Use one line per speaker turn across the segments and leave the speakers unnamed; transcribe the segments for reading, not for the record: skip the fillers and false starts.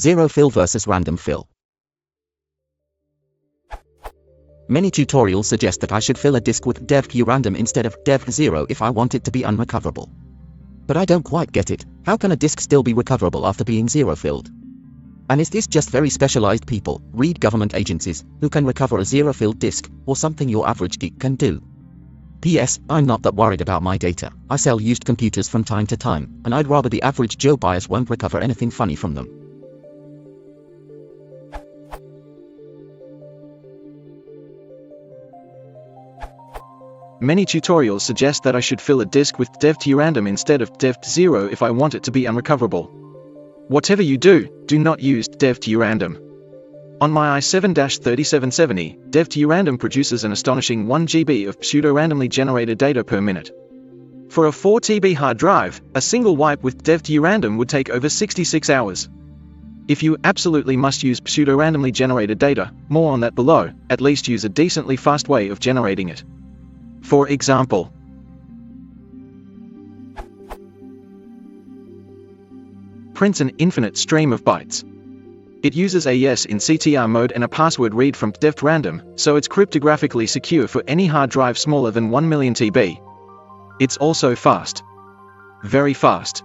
Zero fill versus random fill. Many tutorials suggest that I should fill a disk with dev_random instead of dev0 if I want it to be unrecoverable. But I don't quite get it. How can a disk still be recoverable after being zero filled? And is this just very specialized people, read government agencies, who can recover a zero filled disk, or something your average geek can do? P.S. I'm not that worried about my data. I sell used computers from time to time, and I'd rather the average Joe buyers won't recover anything funny from them.
Many tutorials suggest that I should fill a disk with dev_random instead of dev0 if I want it to be unrecoverable. Whatever you do, do not use dev_random. On my i7-3770, dev_random produces an astonishing 1 GB of pseudo-randomly generated data per minute. For a 4 TB hard drive, a single wipe with dev_random would take over 66 hours. If you absolutely must use pseudo-randomly generated data, more on that below, at least use a decently fast way of generating it. For example, prints an infinite stream of bytes. It uses AES in CTR mode and a password read from dev_random, so it's cryptographically secure for any hard drive smaller than 1 million TB. It's also fast. Very fast.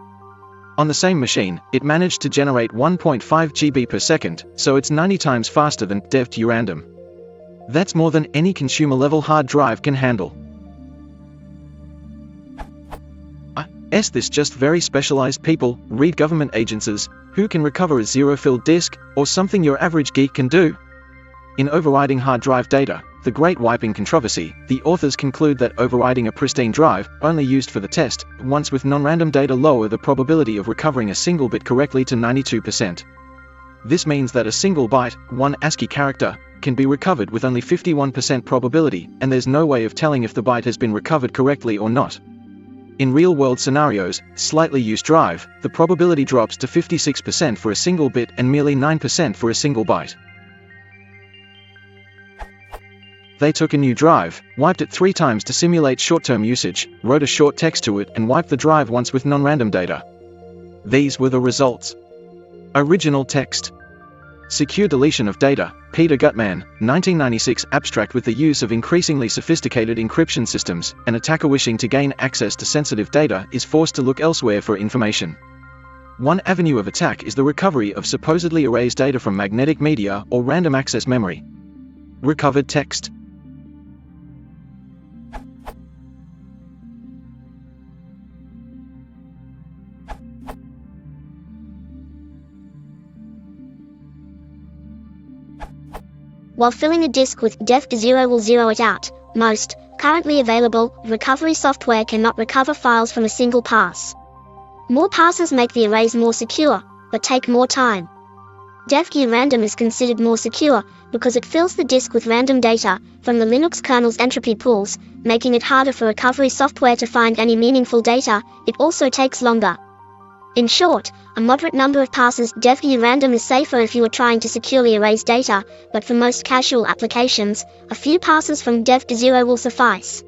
On the same machine, it managed to generate 1.5 GB per second, so it's 90 times faster than dev_random. That's more than any consumer-level hard drive can handle. This just very specialized people, read government agencies, who can recover a zero-filled disk, or something your average geek can do. In overriding hard drive data, the Great Wiping Controversy, the authors conclude that overriding a pristine drive, only used for the test, once with non-random data lower the probability of recovering a single bit correctly to 92%. This means that a single byte, one ASCII character, can be recovered with only 51% probability, and there's no way of telling if the byte has been recovered correctly or not. In real-world scenarios, slightly used drive, the probability drops to 56% for a single bit and merely 9% for a single byte. They took a new drive, wiped it 3 times to simulate short-term usage, wrote a short text to it and wiped the drive once with non-random data. These were the results. Original text. Secure deletion of data. Peter Gutmann, 1996. Abstract. With the use of increasingly sophisticated encryption systems, an attacker wishing to gain access to sensitive data is forced to look elsewhere for information. One avenue of attack is the recovery of supposedly erased data from magnetic media or random access memory. Recovered text.
While filling a disk with dev0 will zero it out, most currently available recovery software cannot recover files from a single pass. More passes make the erase more secure, but take more time. dev_random is considered more secure because it fills the disk with random data from the Linux kernel's entropy pools, making it harder for recovery software to find any meaningful data. It also takes longer. In short, a moderate number of passes. dev_random is safer if you are trying to securely erase data, but for most casual applications, a few passes from dev0 will suffice.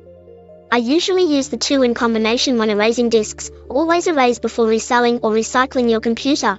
I usually use the two in combination when erasing disks. Always erase before reselling or recycling your computer.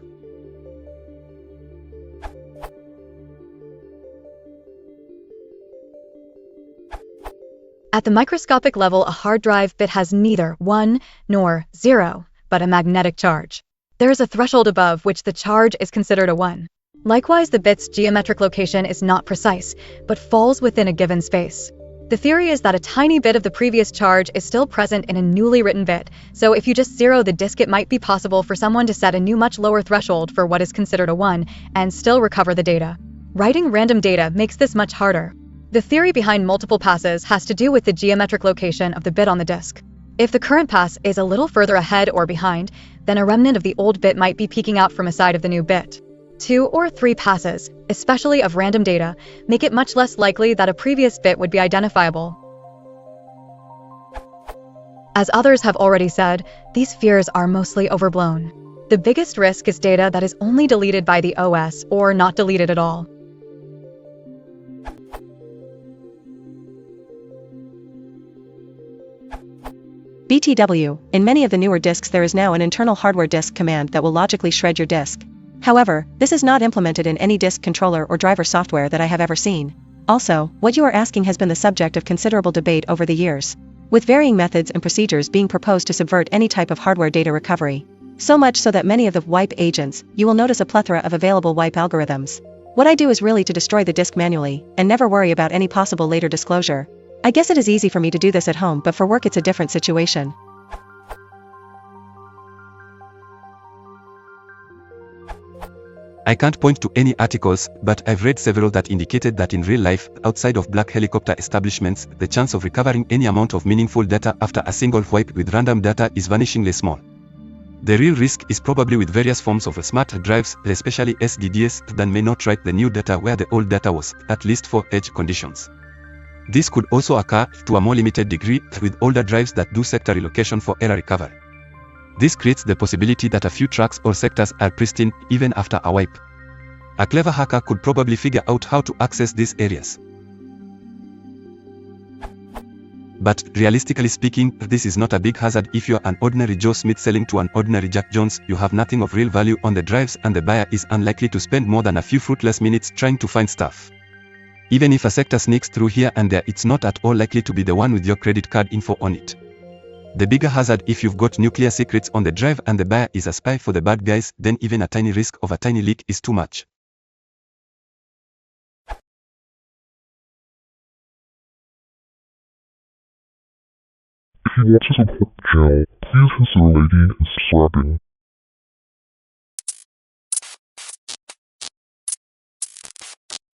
At the microscopic level, a hard drive bit has neither 1 nor 0, but a magnetic charge. There is a threshold above which the charge is considered a 1. Likewise, the bit's geometric location is not precise, but falls within a given space. The theory is that a tiny bit of the previous charge is still present in a newly written bit, so if you just zero the disk, it might be possible for someone to set a new much lower threshold for what is considered a 1 and still recover the data. Writing random data makes this much harder. The theory behind multiple passes has to do with the geometric location of the bit on the disk. If the current pass is a little further ahead or behind, then a remnant of the old bit might be peeking out from a side of the new bit. 2 or 3 passes, especially of random data, make it much less likely that a previous bit would be identifiable. As others have already said, these fears are mostly overblown. The biggest risk is data that is only deleted by the OS or not deleted at all.
BTW, in many of the newer disks there is now an internal hardware disk command that will logically shred your disk. However, this is not implemented in any disk controller or driver software that I have ever seen. Also, what you are asking has been the subject of considerable debate over the years, with varying methods and procedures being proposed to subvert any type of hardware data recovery. So much so that many of the wipe agents, you will notice a plethora of available wipe algorithms. What I do is really to destroy the disk manually, and never worry about any possible later disclosure. I guess it is easy for me to do this at home, but for work it's a different situation.
I can't point to any articles, but I've read several that indicated that in real life, outside of black helicopter establishments, the chance of recovering any amount of meaningful data after a single wipe with random data is vanishingly small. The real risk is probably with various forms of smart drives, especially SDDs, that may not write the new data where the old data was, at least for edge conditions. This could also occur, to a more limited degree, with older drives that do sector relocation for error recovery. This creates the possibility that a few tracks or sectors are pristine even after a wipe. A clever hacker could probably figure out how to access these areas. But, realistically speaking, this is not a big hazard. If you're an ordinary Joe Smith selling to an ordinary Jack Jones, you have nothing of real value on the drives and the buyer is unlikely to spend more than a few fruitless minutes trying to find stuff. Even if a sector sneaks through here and there, it's not at all likely to be the one with your credit card info on it. The bigger hazard, if you've got nuclear secrets on the drive and the buyer is a spy for the bad guys, then even a tiny risk of a tiny leak is too much.
If you want to support the channel, please consider liking and subscribing.